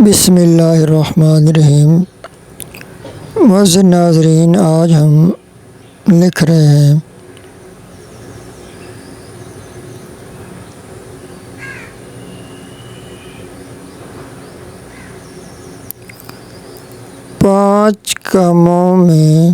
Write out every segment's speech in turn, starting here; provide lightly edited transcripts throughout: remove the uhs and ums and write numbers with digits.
بسم اللہ الرحمن الرحیم۔ معزز ناظرین، آج ہم لکھ رہے ہیں پانچ کاموں میں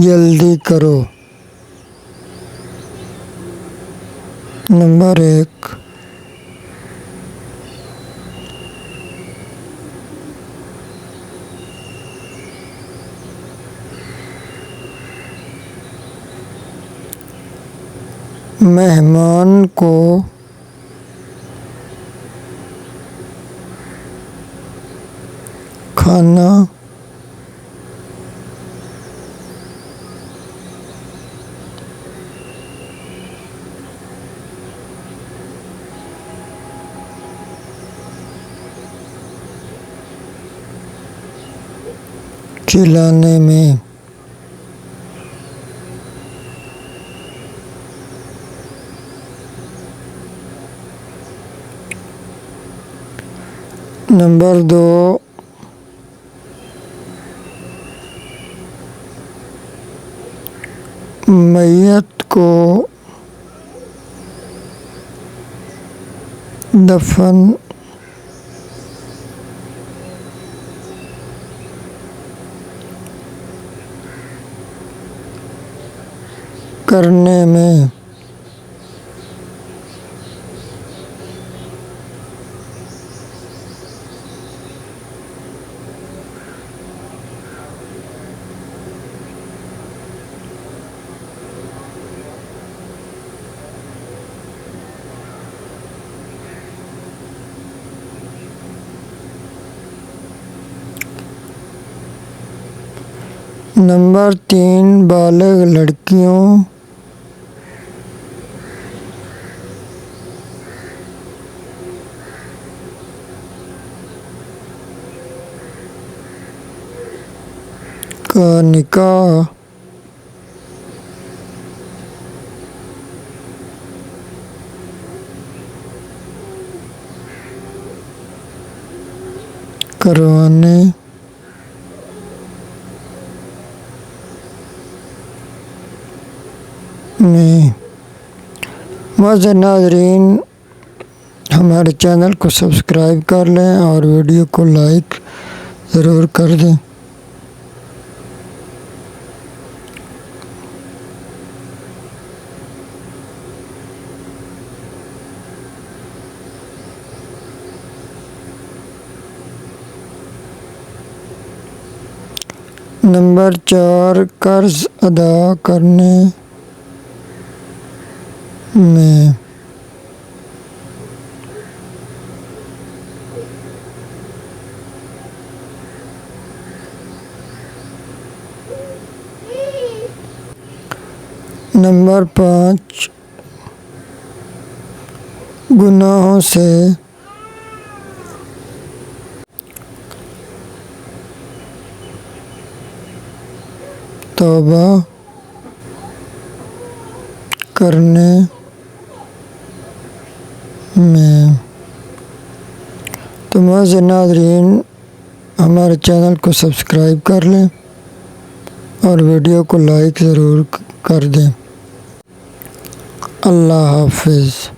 جلدی کرو۔ نمبر 1، مہمان کو کھانا کھلانے میں نمبر 2، میت کو دفن کرنے میں نمبر 3، بالغ لڑکیوں کا نکاح کروانے میں۔ معزز ناظرین، ہمارے چینل کو سبسکرائب کر لیں اور ویڈیو کو لائک ضرور کر دیں۔ نمبر 4، قرض ادا کرنے میں نمبر 5، گناہوں سے توبہ کرنے میں۔ تو معزز ناظرین، ہمارے چینل کو سبسکرائب کر لیں اور ویڈیو کو لائک ضرور کر دیں۔ اللہ حافظ۔